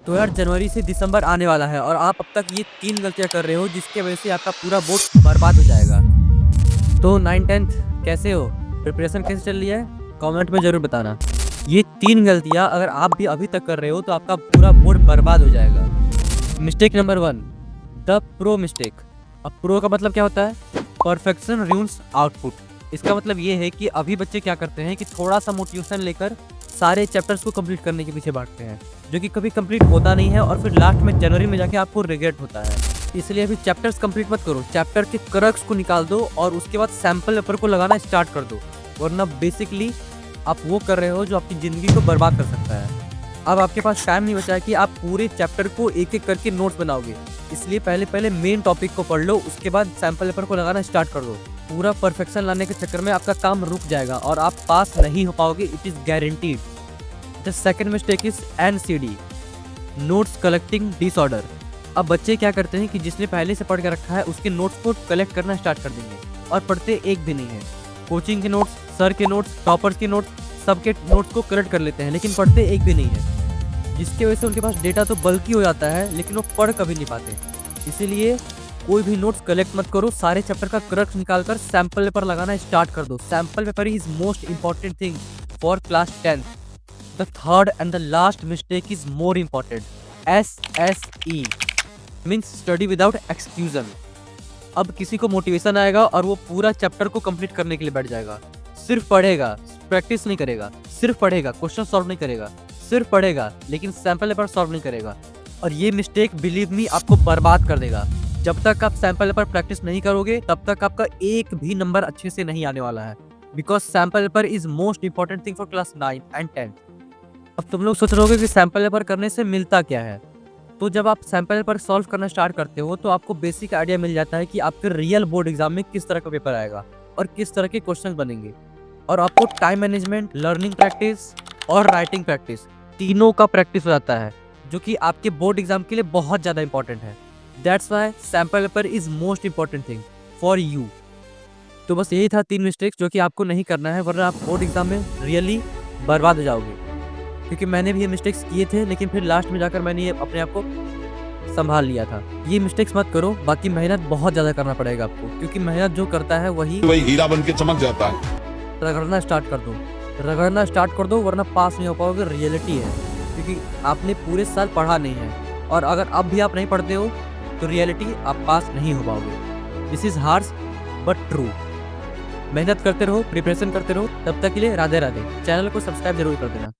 तो यार जनवरी से दिसंबर आने वाला है और आप अब तक ये 3 गलतियाँ कर रहे हो जिसकी वजह से आपका पूरा बोर्ड बर्बाद हो जाएगा। तो 9th 10th कैसे हो? प्रिपरेशन कैसे चल रही है? कमेंट में ज़रूर बताना। ये 3 गलतियाँ अगर आप भी अभी तक कर रहे हो तो आपका पूरा बोर्ड बर्बाद हो जाएगा। Mistake number 1, the pro mistake. अब प्रो का मतलब क्या होता है? Perfection ruins output. इसका मतलब ये है कि अभी बच्चे क्या करते हैं कि थोड़ा सा मोटिवेशन लेकर सारे चैप्टर्स को कंप्लीट करने के पीछे भागते हैं, जो कि कभी कंप्लीट होता नहीं है और फिर लास्ट में जनवरी में जाके आपको रिग्रेट होता है। इसलिए अभी चैप्टर्स कंप्लीट मत करो, चैप्टर के क्रक्स को निकाल दो और उसके बाद सैम्पल पेपर को लगाना स्टार्ट कर दो, वरना बेसिकली आप वो कर रहे हो जो आपकी ज़िंदगी को बर्बाद कर सकता है। अब आपके पास टाइम नहीं बचा है कि आप पूरे चैप्टर को एक एक करके नोट्स बनाओगे, इसलिए पहले मेन टॉपिक को पढ़ लो, उसके बाद सैम्पल पेपर को लगाना स्टार्ट कर दो। पूरा परफेक्शन लाने के चक्कर में आपका काम रुक जाएगा और आप पास नहीं हो पाओगे, it is guaranteed. The second mistake is NCD, notes collecting disorder. अब बच्चे क्या करते हैं कि जिसने पहले से पढ़ के रखा है उसके नोट्स को कलेक्ट करना स्टार्ट कर देंगे और पढ़ते एक भी नहीं है। कोचिंग के नोट्स, सर के नोट्स, टॉपर्स के नोट्स, सबके नोट्स को कलेक्ट कर लेते हैं लेकिन पढ़ते एक भी नहीं है, जिसकी वजह से उनके पास डेटा तो बल्कि हो जाता है लेकिन वो पढ़ कभी नहीं पाते। इसीलिए कोई भी नोट्स कलेक्ट मत करो, सारे चैप्टर का क्रक्स निकालकर सैम्पल पेपर लगाना स्टार्ट कर दो। Sample paper is most important thing for class 10th। The third and the last mistake is more important. SSE means study without exclusion. अब किसी को मोटिवेशन आएगा और वो पूरा चैप्टर को कंप्लीट करने के लिए बैठ जाएगा। सिर्फ पढ़ेगा, प्रैक्टिस नहीं करेगा, सिर्फ पढ़ेगा, क्वेश्चन सॉल्व नहीं करेगा, सिर्फ पढ़ेगा लेकिन सैम्पल पेपर सॉल्व नहीं करेगा। और ये मिस्टेक बिलीव मी आपको बर्बाद कर देगा। जब तक आप सैम्पल पेपर प्रैक्टिस नहीं करोगे तब तक आपका एक भी नंबर अच्छे से नहीं आने वाला है, because sample paper is most important thing for class 9 and 10th। अब तुम लोग सोच रहे होगे कि सैम्पल पेपर करने से मिलता क्या है। तो जब आप सैम्पल पेपर सॉल्व करना स्टार्ट करते हो तो आपको बेसिक आइडिया मिल जाता है कि आपके रियल बोर्ड एग्जाम में किस तरह का पेपर आएगा और किस तरह के क्वेश्चन बनेंगे। और आपको टाइम मैनेजमेंट, लर्निंग प्रैक्टिस और राइटिंग प्रैक्टिस तीनों का प्रैक्टिस हो जाता है, जो कि आपके बोर्ड एग्जाम के लिए बहुत ज़्यादा इंपॉर्टेंट है। That's why sample paper is most important thing for you. तो बस यही था 3 मिस्टेक्स जो कि आपको नहीं करना है, वरना आप बोर्ड एग्जाम में रियली बर्बाद हो जाओगे। क्योंकि मैंने भी ये मिस्टेक्स किए थे लेकिन फिर लास्ट में जाकर मैंने ये अपने आप को संभाल लिया था। ये मिस्टेक्स मत करो, बाकी मेहनत बहुत ज़्यादा करना पड़ेगा आपको, क्योंकि मेहनत जो करता है वही हीरा बन के चमक जाता है। रगड़ना स्टार्ट कर दो वरना पास नहीं हो पाओगे, रियलिटी है। क्योंकि आपने पूरे साल पढ़ा नहीं है और अगर अब भी आप नहीं पढ़ते हो तो रियलिटी आप पास नहीं हो पाओगे। This is harsh but true. मेहनत करते रहो, प्रिपरेशन करते रहो। तब तक के लिए राधे राधे। चैनल को सब्सक्राइब जरूर कर देना।